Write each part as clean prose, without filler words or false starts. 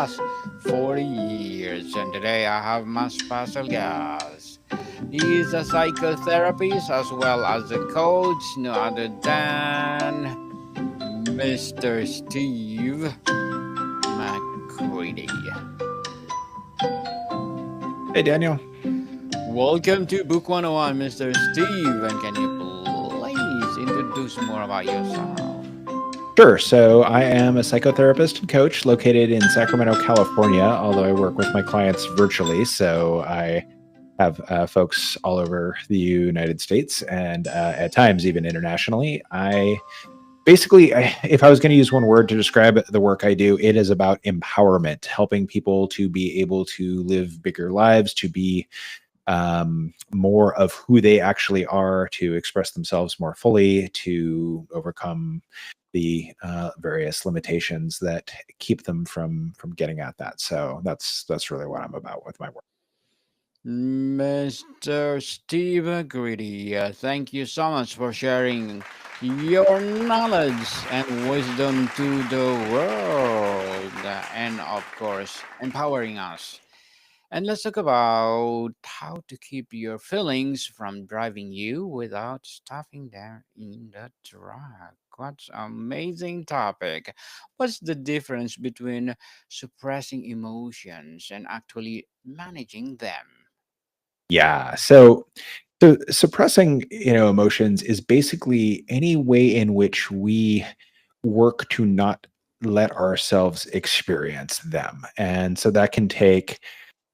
last 40 years. And today I have my special guest. He is a psychotherapist as well as a coach, no other than Mr. Steve McCready. Hey, Daniel. Welcome to Book 101, Mr. Steve. And can you please introduce more about yourself? Sure. So I am a psychotherapist and coach located in Sacramento, California, although I work with my clients virtually. So I have folks all over the United States and at times even internationally. If I was going to use one word to describe the work I do, it is about empowerment, helping people to be able to live bigger lives, to be more of who they actually are, to express themselves more fully, to overcome the various limitations that keep them from getting at that. So that's really what I'm about with my work. Mr. Steve McCready, thank you so much for sharing your knowledge and wisdom to the world, and of course, empowering us. And let's talk about how to keep your feelings from driving you without stuffing them in the truck. What amazing topic. What's the difference between suppressing emotions and actually managing them? Yeah. So suppressing, emotions is basically any way in which we work to not let ourselves experience them. And so that can take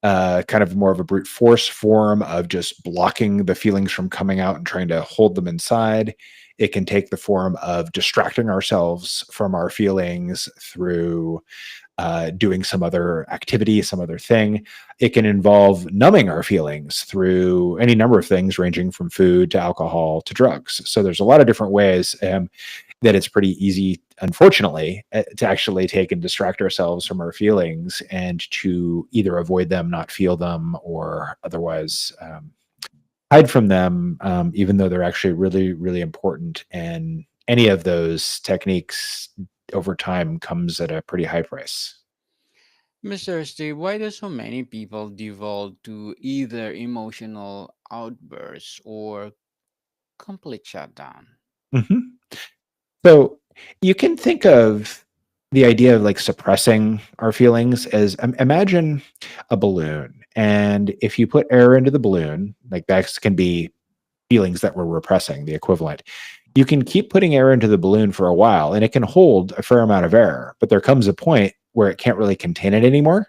kind of more of a brute force form of just blocking the feelings from coming out and trying to hold them inside. It can take the form of distracting ourselves from our feelings through doing some other activity, some other thing. It can involve numbing our feelings through any number of things, ranging from food to alcohol to drugs. So there's a lot of different ways that it's pretty easy, unfortunately, to actually take and distract ourselves from our feelings and to either avoid them, not feel them, or otherwise hide from them, even though they're actually really, really important. And any of those techniques over time comes at a pretty high price. Mr. Steve, why do so many people default to either emotional outbursts or complete shutdown? Mhm. So you can think of the idea of like suppressing our feelings as imagine a balloon. And if you put air into the balloon, like that can be feelings that we're repressing, the equivalent. You can keep putting air into the balloon for a while and it can hold a fair amount of air, but there comes a point where it can't really contain it anymore.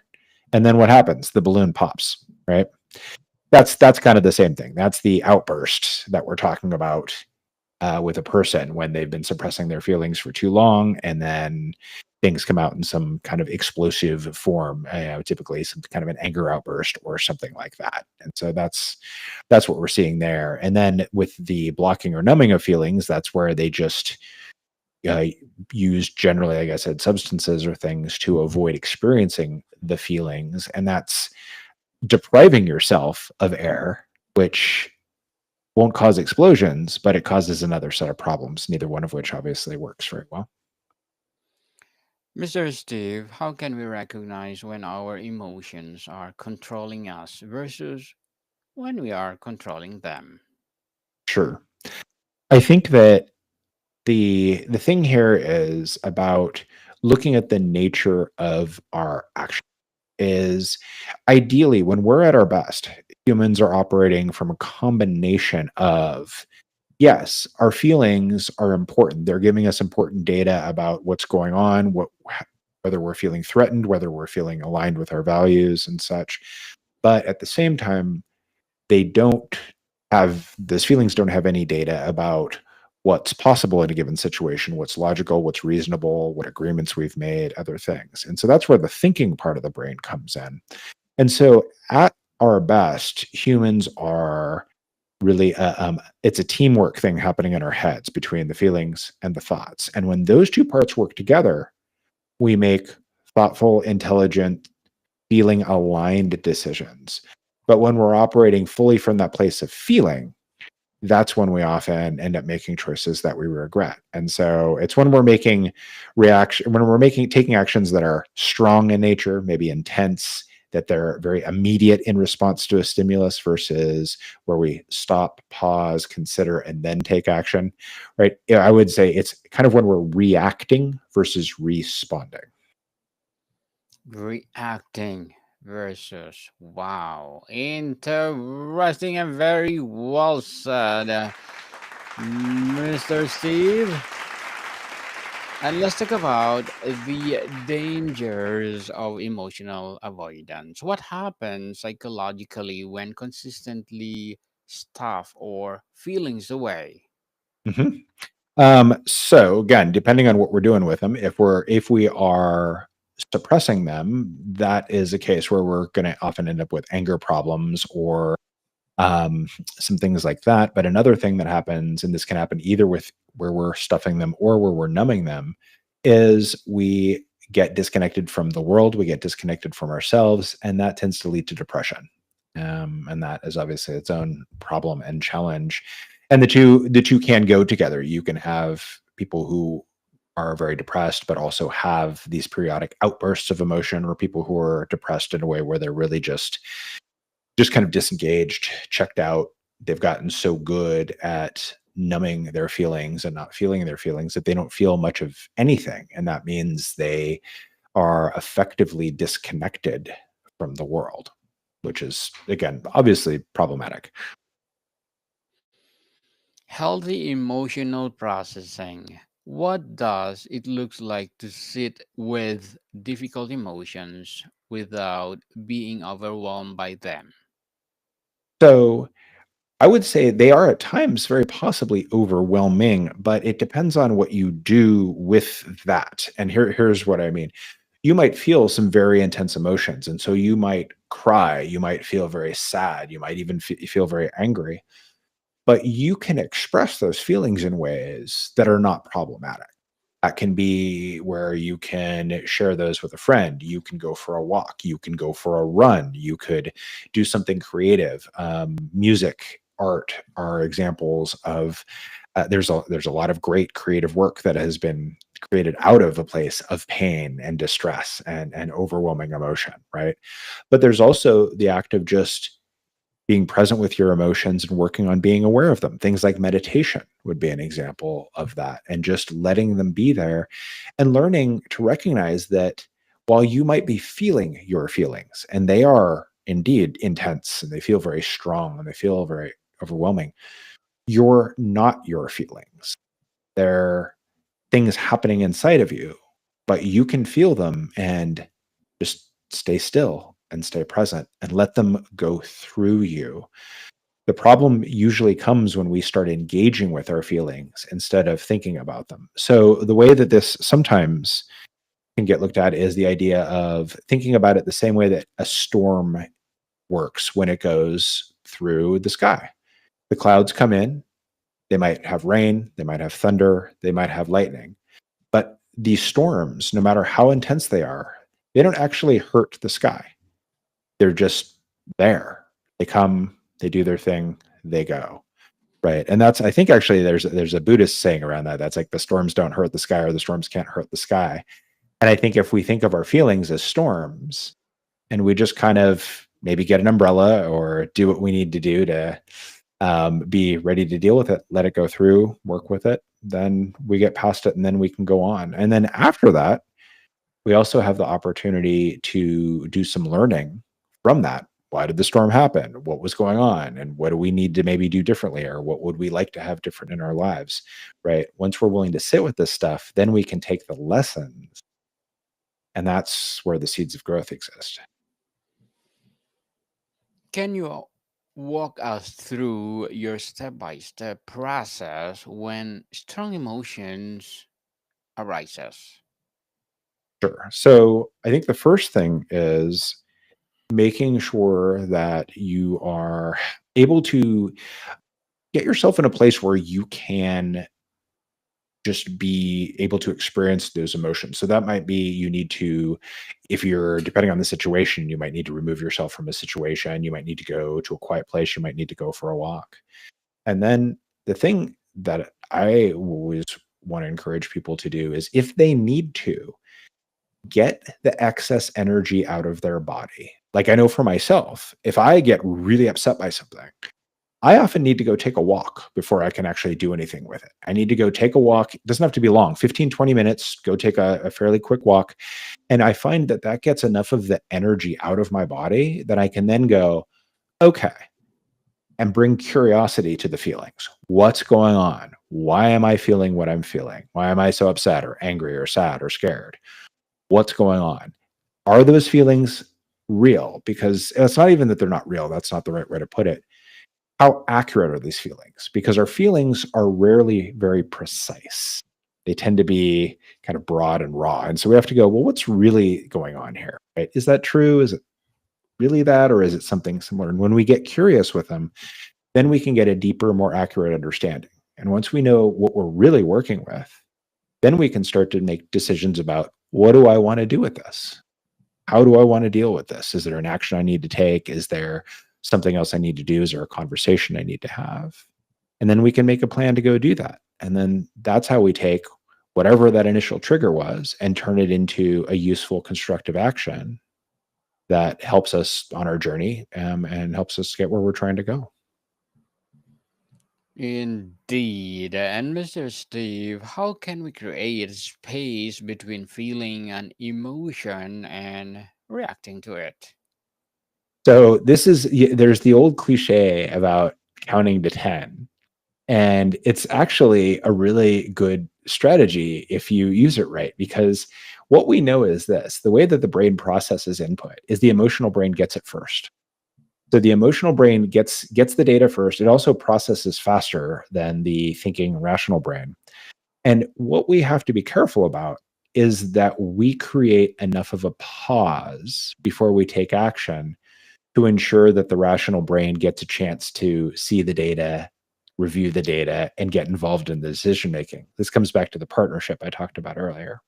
And then what happens? The balloon pops, right? That's kind of the same thing. That's the outburst that we're talking about with a person when they've been suppressing their feelings for too long, and then things come out in some kind of explosive form, typically some kind of an anger outburst or something like that. And so that's what we're seeing there. And then with the blocking or numbing of feelings, that's where they just uh, use generally, like I said, substances or things to avoid experiencing the feelings, and that's depriving yourself of air, which won't cause explosions, but it causes another set of problems, neither one of which obviously works very well. Mr. Steve, how can we recognize when our emotions are controlling us versus when we are controlling them? Sure. I think that the thing here is about looking at the nature of our action is ideally when we're at our best, humans are operating from a combination of yes, our feelings are important. They're giving us important data about what's going on, whether we're feeling threatened, whether we're feeling aligned with our values and such. But at the same time, they don't those feelings don't have any data about what's possible in a given situation, what's logical, what's reasonable, what agreements we've made, other things. And so that's where the thinking part of the brain comes in. And so at our best, humans are really it's a teamwork thing happening in our heads between the feelings and the thoughts. And when those two parts work together, we make thoughtful, intelligent, feeling aligned decisions. But when we're operating fully from that place of feeling, that's when we often end up making choices that we regret. And so it's when we're making reaction, when we're making taking actions that are strong in nature, maybe intense, that they're very immediate in response to a stimulus versus where we stop, pause, consider, and then take action, right? Yeah, I would say it's kind of when we're reacting versus responding. Reacting versus wow. Interesting and very well said, Mr. Steve. And let's talk about the dangers of emotional avoidance. What happens psychologically when consistently stuff or feelings away? Mhm. So again, depending on what we're doing with them, if we are suppressing them, that is a case where we're going to often end up with anger problems or some things like that. But another thing that happens, and this can happen either with where we're stuffing them or where we're numbing them, is we get disconnected from the world, we get disconnected from ourselves, and that tends to lead to depression. And that is obviously its own problem and challenge. And the two can go together. You can have people who are very depressed, but also have these periodic outbursts of emotion, or people who are depressed in a way where they're really just kind of disengaged, checked out. They've gotten so good at numbing their feelings and not feeling their feelings that they don't feel much of anything. And that means they are effectively disconnected from the world, which is, again, obviously problematic. Healthy emotional processing. What does it looks like to sit with difficult emotions without being overwhelmed by them? So I would say they are at times very possibly overwhelming, but it depends on what you do with that. And here's what I mean. You might feel some very intense emotions. And so you might cry, you might feel very sad, you might even feel very angry, but you can express those feelings in ways that are not problematic. That can be where you can share those with a friend. You can go for a walk. You can go for a run. You could do something creative. Music, art are examples of. There's a lot of great creative work that has been created out of a place of pain and distress and overwhelming emotion, right? But there's also the act of just being present with your emotions and working on being aware of them. Things like meditation would be an example of that, and just letting them be there and learning to recognize that while you might be feeling your feelings, and they are indeed intense and they feel very strong and they feel very overwhelming, you're not your feelings. They're things happening inside of you, but you can feel them and just stay still and stay present and let them go through you. The problem usually comes when we start engaging with our feelings instead of thinking about them. So, the way that this sometimes can get looked at is the idea of thinking about it the same way that a storm works when it goes through the sky. The clouds come in, they might have rain, they might have thunder, they might have lightning. But these storms, no matter how intense they are, they don't actually hurt the sky. They're just there. They come, they do their thing, they go. Right, and that's, I think, actually there's a Buddhist saying around that, that's like the storms don't hurt the sky or the storms can't hurt the sky. And I think if we think of our feelings as storms and we just kind of maybe get an umbrella or do what we need to do to be ready to deal with it, let it go through, work with it, then we get past it and then we can go on. And then after that, we also have the opportunity to do some learning from that. Why did the storm happen? What was going on? And what do we need to maybe do differently? Or what would we like to have different in our lives? Right. Once we're willing to sit with this stuff, then we can take the lessons. And that's where the seeds of growth exist. Can you walk us through your step by step process when strong emotions arises? Sure. So I think the first thing is making sure that you are able to get yourself in a place where you can just be able to experience those emotions. So that might be you need to, if you're depending on the situation, you might need to remove yourself from a situation. You might need to go to a quiet place. You might need to go for a walk. And then the thing that I always want to encourage people to do is if they need to get the excess energy out of their body. Like I know for myself, if I get really upset by something, I often need to go take a walk before I can actually do anything with it. I need to go take a walk. It doesn't have to be long, 15, 20 minutes, go take a fairly quick walk. And I find that that gets enough of the energy out of my body that I can then go, okay, and bring curiosity to the feelings. What's going on? Why am I feeling what I'm feeling? Why am I so upset or angry or sad or scared? What's going on? Are those feelings real? Because it's not even that they're not real. That's not the right way to put it. How accurate are these feelings? Because our feelings are rarely very precise. They tend to be kind of broad and raw. And so we have to go, well, what's really going on here? Right? Is that true? Is it really that? Or is it something similar? And when we get curious with them, then we can get a deeper, more accurate understanding. And once we know what we're really working with, then we can start to make decisions about what do I want to do with this? How do I want to deal with this? Is there an action I need to take? Is there something else I need to do? Is there a conversation I need to have? And then we can make a plan to go do that. And then that's how we take whatever that initial trigger was and turn it into a useful, constructive action that helps us on our journey and helps us get where we're trying to go. Indeed. And Mr. Steve, how can we create space between feeling an emotion and reacting to it? So there's the old cliche about counting to 10. And it's actually a really good strategy if you use it right, because what we know is this: the way that the brain processes input is the emotional brain gets it first. So the emotional brain gets the data first. It also processes faster than the thinking rational brain. And what we have to be careful about is that we create enough of a pause before we take action to ensure that the rational brain gets a chance to see the data, review the data, and get involved in the decision making. This comes back to the partnership I talked about earlier.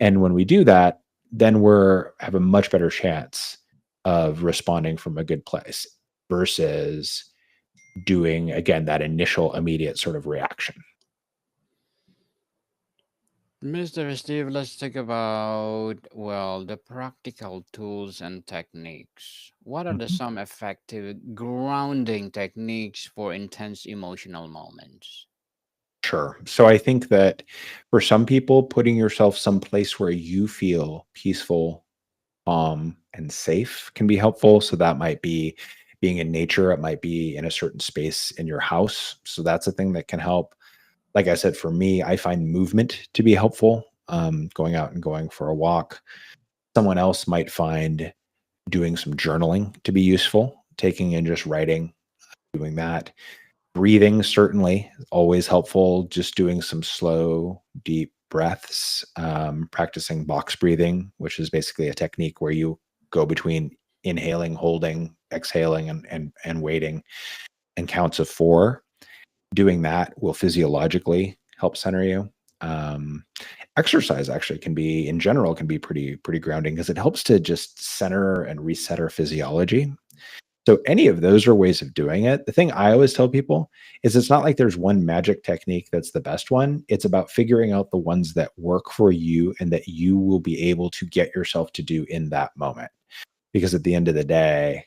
And when we do that, then we're have a much better chance of responding from a good place versus doing again that initial immediate sort of reaction. Mr. Steve, let's talk about, well, the practical tools and techniques. What are the Mhm. some effective grounding techniques for intense emotional moments? Sure. So I think that for some people, putting yourself someplace where you feel peaceful, and safe can be helpful. So that might be being in nature. It might be in a certain space in your house. So that's a thing that can help. Like I said, for me, I find movement to be helpful. Going out and going for a walk. Someone else might find doing some journaling to be useful, taking and just writing, doing that. Breathing certainly always helpful. Just doing some slow, deep breaths, practicing box breathing, which is basically a technique where you go between inhaling, holding, exhaling, and waiting, and counts of 4. Doing that will physiologically help center you. Um, Exercise actually can be, in general, can be pretty grounding because it helps to just center and reset our physiology. So any of those are ways of doing it. The thing I always tell people is it's not like there's one magic technique that's the best one. It's about figuring out the ones that work for you and that you will be able to get yourself to do in that moment. Because at the end of the day,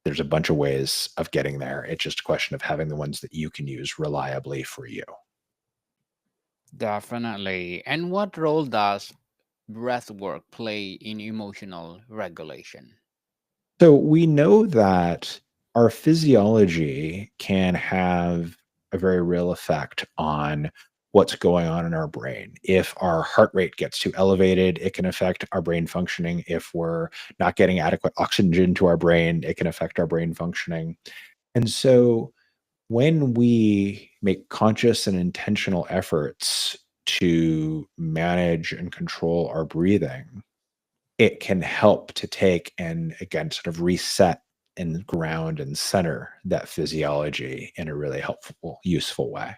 there's a bunch of ways of getting there. It's just a question of having the ones that you can use reliably for you. Definitely. And what role does breath work play in emotional regulation? So we know that our physiology can have a very real effect on what's going on in our brain. If our heart rate gets too elevated, it can affect our brain functioning. If we're not getting adequate oxygen to our brain, it can affect our brain functioning. And so when we make conscious and intentional efforts to manage and control our breathing, it can help to take and again sort of reset and ground and center that physiology in a really helpful, useful way.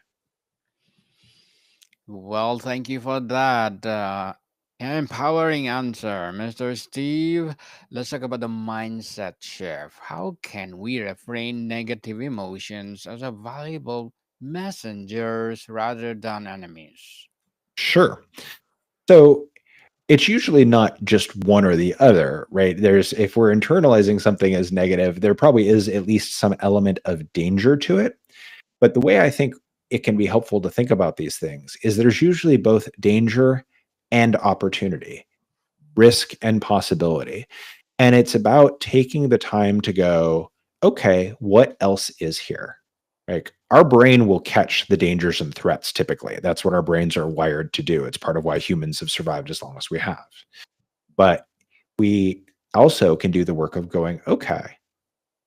Well, thank you for that empowering answer, Mr. Steve. Let's talk about the mindset shift. How can we reframe negative emotions as a valuable messengers rather than enemies. Sure. So it's usually not just one or the other, right? There's if we're internalizing something as negative, there probably is at least some element of danger to it. But the way I think it can be helpful to think about these things is there's usually both danger and opportunity, risk and possibility. And it's about taking the time to go, okay, what else is here? Like our brain will catch the dangers and threats typically. That's what our brains are wired to do. It's part of why humans have survived as long as we have. But we also can do the work of going, okay,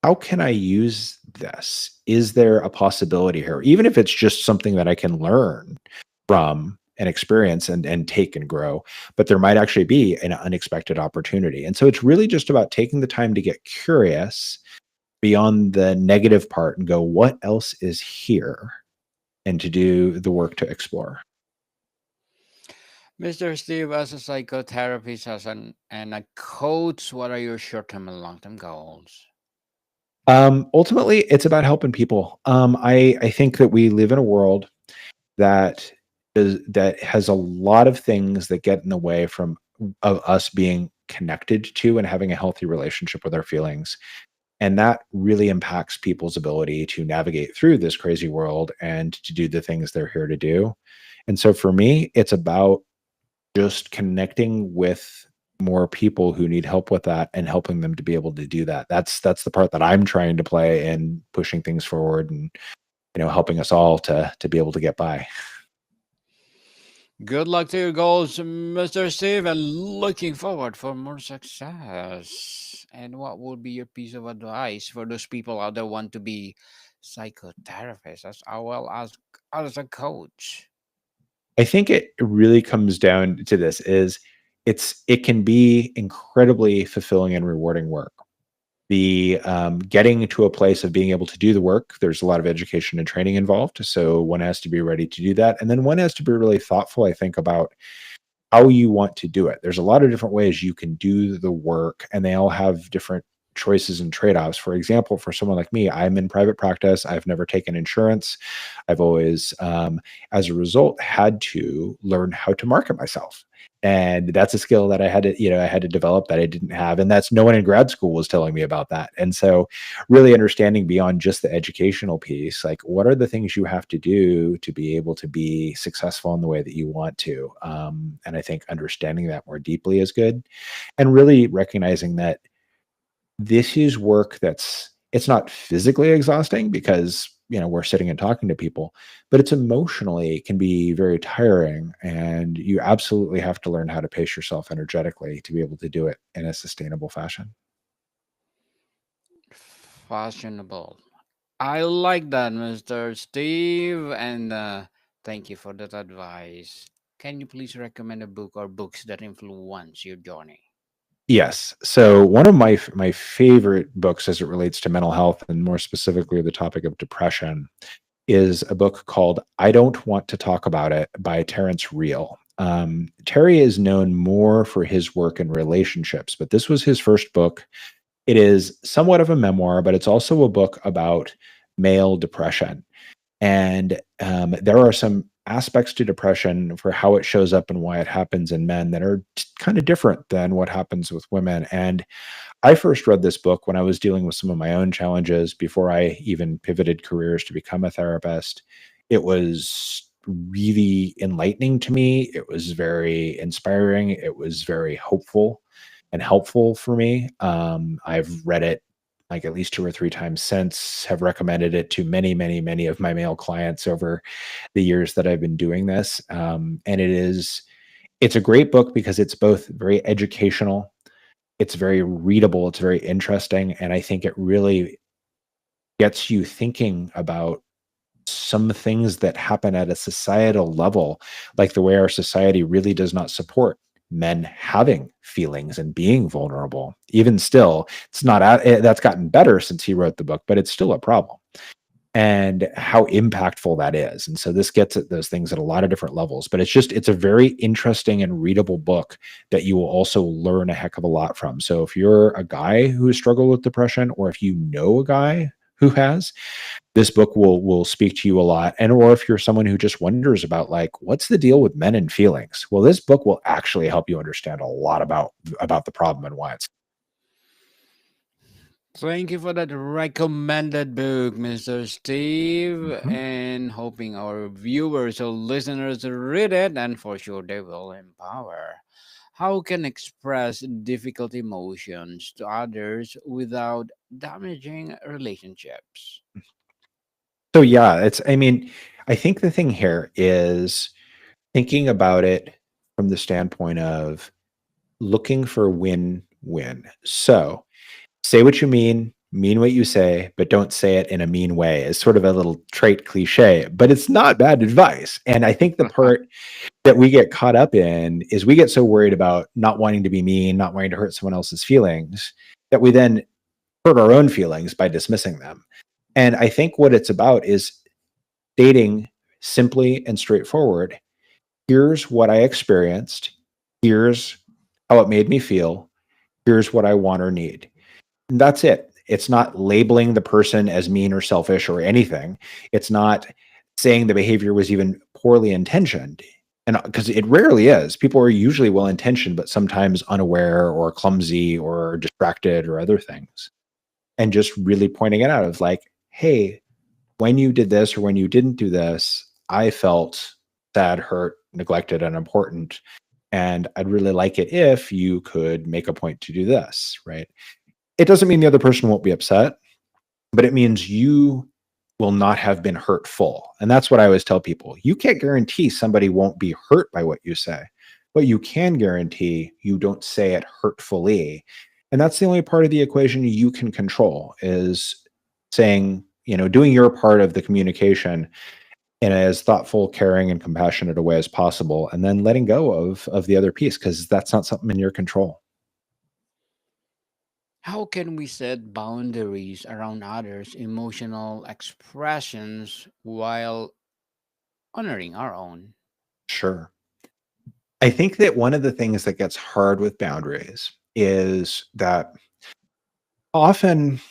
how can I use this? Is there a possibility here? Even if it's just something that I can learn from an experience and take and grow, but there might actually be an unexpected opportunity. And so it's really just about taking the time to get curious beyond the negative part and go, what else is here? And to do the work to explore. Mr. Steve, as a psychotherapist and a coach, what are your short term and long term goals? Ultimately, it's about helping people. I think that we live in a world that that has a lot of things that get in the way from of us being connected to and having a healthy relationship with our feelings. And that really impacts people's ability to navigate through this crazy world and to do the things they're here to do. And so for me, it's about just connecting with more people who need help with that and helping them to be able to do that. That's the part that I'm trying to play in pushing things forward and helping us all to be able to get by. Good luck to your goals, Mr. Steve, and looking forward for more success. And what would be your piece of advice for those people out there want to be psychotherapists as well as a coach? I think it really comes down to this is it can be incredibly fulfilling and rewarding work. The getting to a place of being able to do the work, there's a lot of education and training involved. So one has to be ready to do that. And then one has to be really thoughtful, I think, about how you want to do it. There's a lot of different ways you can do the work, and they all have different choices and trade-offs. For example, for someone like me, I'm in private practice. I've never taken insurance. I've always, as a result, had to learn how to market myself. And that's a skill that I had to develop that I didn't have. And that's no one in grad school was telling me about that. And so really understanding beyond just the educational piece, like what are the things you have to do to be able to be successful in the way that you want to. And I think understanding that more deeply is good. And really recognizing that this is work it's not physically exhausting because we're sitting and talking to people, but it's emotionally can be very tiring, and you absolutely have to learn how to pace yourself energetically to be able to do it in a sustainable fashion. Fashionable. I like that, Mr. Steve, and thank you for that advice. Can you please recommend a book or books that influence your journey? Yes. So one of my favorite books as it relates to mental health and more specifically the topic of depression is a book called I Don't Want to Talk About It by Terrence Real. Terry is known more for his work in relationships, but this was his first book. It is somewhat of a memoir, but it's also a book about male depression. And there are some aspects to depression for how it shows up and why it happens in men that are kind of different than what happens with women. And I first read this book when I was dealing with some of my own challenges before I even pivoted careers to become a therapist. It was really enlightening to me. It was very inspiring. It was very hopeful and helpful for me. I've read it like at least two or three times since, have recommended it to many, many, many of my male clients over the years that I've been doing this. And it's a great book because it's both very educational, it's very readable, it's very interesting, and I think it really gets you thinking about some things that happen at a societal level, like the way our society really does not support men having feelings and being vulnerable. Even still, it's not that's gotten better since he wrote the book, but it's still a problem. And how impactful that is. And so this gets at those things at a lot of different levels, but it's a very interesting and readable book that you will also learn a heck of a lot from. So if you're a guy who has struggled with depression, or if you know a guy who has, this book will speak to you a lot. And or if you're someone who just wonders about like what's the deal with men and feelings, well, this book will actually help you understand a lot about the problem and why it's. Thank you for that recommended book, Mr. Steve, Mhm. and hoping our viewers or listeners read it and for sure they will empower. How can express difficult emotions to others without damaging relationships? So yeah, it's I mean, I think the thing here is thinking about it from the standpoint of looking for win-win. So say what you mean what you say, but don't say it in a mean way is sort of a little trait cliche, but it's not bad advice. And I think the part that we get caught up in is we get so worried about not wanting to be mean, not wanting to hurt someone else's feelings, that we then hurt our own feelings by dismissing them. And I think what it's about is stating simply and straightforward, here's what I experienced, here's how it made me feel, here's what I want or need. And that's it. It's not labeling the person as mean or selfish or anything. It's not saying the behavior was even poorly intentioned. And because it rarely is, people are usually well intentioned, but sometimes unaware or clumsy or distracted or other things. And just really pointing it out of like, hey, when you did this or when you didn't do this, I felt sad, hurt, neglected, and unimportant. And I'd really like it if you could make a point to do this, right? It doesn't mean the other person won't be upset, but it means you will not have been hurtful. And that's what I always tell people. You can't guarantee somebody won't be hurt by what you say, but you can guarantee you don't say it hurtfully. And that's the only part of the equation you can control is saying, doing your part of the communication in as thoughtful, caring, and compassionate a way as possible, and then letting go of the other piece because that's not something in your control. How can we set boundaries around others' emotional expressions while honoring our own? Sure. I think that one of the things that gets hard with boundaries is that often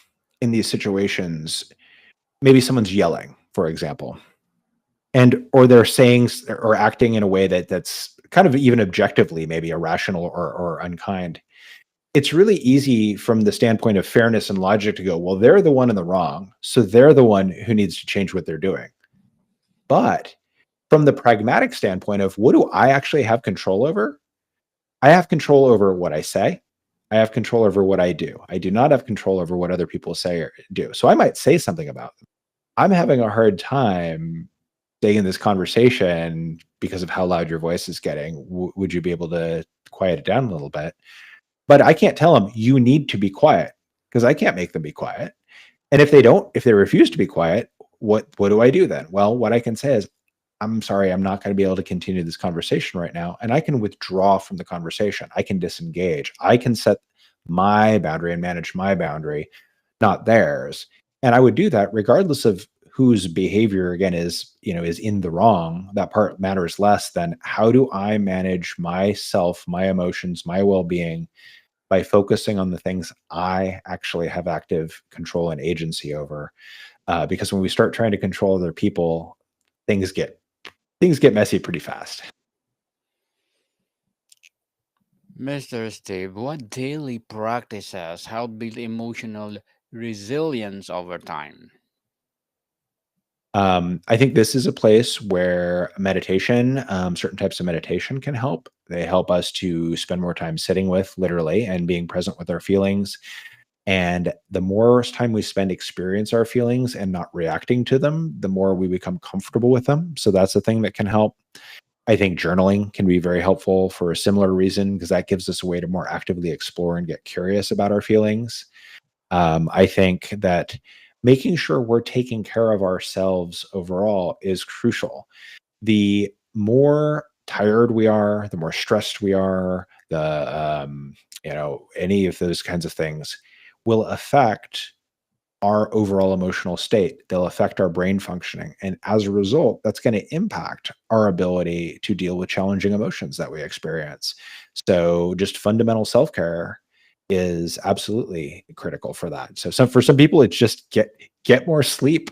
in these situations, maybe someone's yelling, for example, and or they're saying or acting in a way that's kind of even objectively maybe irrational or unkind. It's really easy from the standpoint of fairness and logic to go, well, they're the one in the wrong, so they're the one who needs to change what they're doing. But from the pragmatic standpoint of what do I actually have control over? I have control over what I say. I have control over what I do. I do not have control over what other people say or do. So I might say something about them. I'm having a hard time staying in this conversation because of how loud your voice is getting. Would you be able to quiet it down a little bit? But I can't tell them you need to be quiet because I can't make them be quiet. And if they refuse to be quiet, what do I do then? Well, what I can say is, I'm sorry, I'm not going to be able to continue this conversation right now. And I can withdraw from the conversation. I can disengage. I can set my boundary and manage my boundary, not theirs. And I would do that regardless of whose behavior again is in the wrong. That part matters less than how do I manage myself, my emotions, my well-being by focusing on the things I actually have active control and agency over. Because when we start trying to control other people, things get things get messy pretty fast. Mr. Steve, what daily practices help build emotional resilience over time? I think this is a place where meditation, certain types of meditation can help. They help us to spend more time sitting with, literally, and being present with our feelings. And the more time we spend experience our feelings and not reacting to them, the more we become comfortable with them. So that's a thing that can help. I think journaling can be very helpful for a similar reason because that gives us a way to more actively explore and get curious about our feelings. I think that making sure we're taking care of ourselves overall is crucial. The more tired we are, the more stressed we are, any of those kinds of things will affect our overall emotional state. They'll affect our brain functioning. And as a result, that's going to impact our ability to deal with challenging emotions that we experience. So, just fundamental self care is absolutely critical for that. So for some people, it's just get more sleep.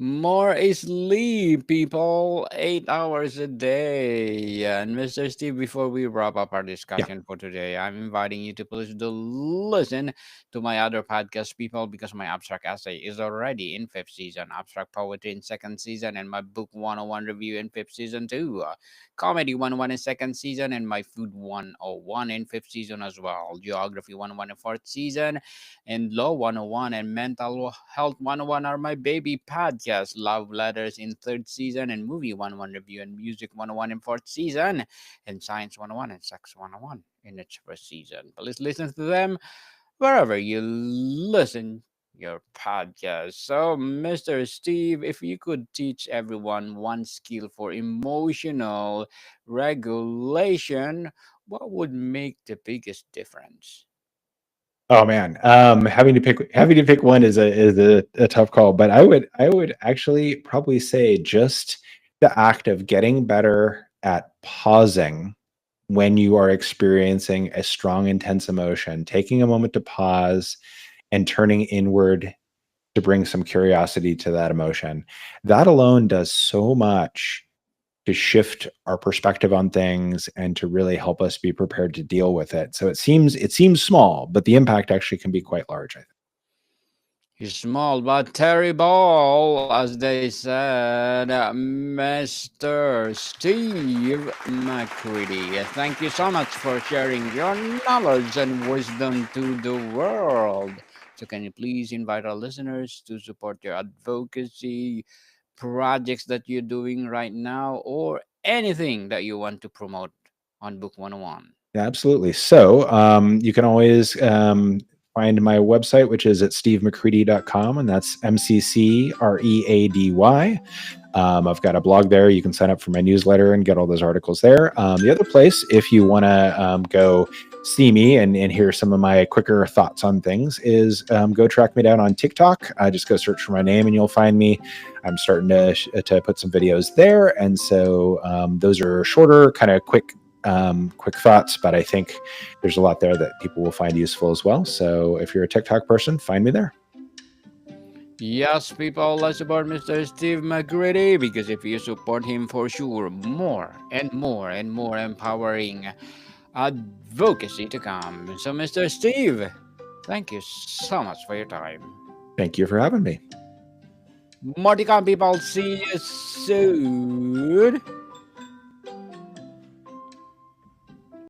More is sleep, people. 8 hours a day. And Mr. Steve, before we wrap up our Yeah, discussion for today, I'm inviting you to please do listen to my other podcast, people, because my abstract essay is already in fifth season, abstract poetry in second season, and my book 101 review in fifth season too. Comedy 101 in second season, and my food 101 in fifth season as well. Geography 101 in fourth season, and Law 101 and Mental Health 101 are my baby podcasts. Love Letters in third season, and Movie 101 Review and Music 101 in fourth season, and Science 101 and Sex 101 in its first season. Please listen to them wherever you listen your podcast. So, Mr. Steve, if you could teach everyone one skill for emotional regulation, what would make the biggest difference? oh man, having to pick one is a tough call, but I would actually probably say just the act of getting better at pausing when you are experiencing a strong, intense emotion, taking a moment to pause and turning inward to bring some curiosity to that emotion. That alone does so much to shift our perspective on things and to really help us be prepared to deal with it. So it seems small, but the impact actually can be quite large, I think. He's small but terrible, as they said. Mr. Steve McCready. Thank you so much for sharing your knowledge and wisdom to the world. So, can you please invite our listeners to support your advocacy projects that you're doing right now, or anything that you want to promote on Book 101? Yeah, absolutely. So you can always find my website, which is at stevemccready.com, and that's MCCREADY. I've got a blog there. You can sign up for my newsletter and get all those articles there. The other place, if you want to go see me and hear some of my quicker thoughts on things, is go track me down on TikTok. Just go search for my name and you'll find me. I'm starting to put some videos there, and so those are shorter, kind of quick thoughts, but I think there's a lot there that people will find useful as well. So if you're a TikTok person, find me there. Yes, people, let's support Mr. Steve McCready, because if you support him, for sure, more and more and more empowering advocacy to come. So, Mr. Steve, thank you so much for your time. Thank you for having me. More to come, people. See you soon.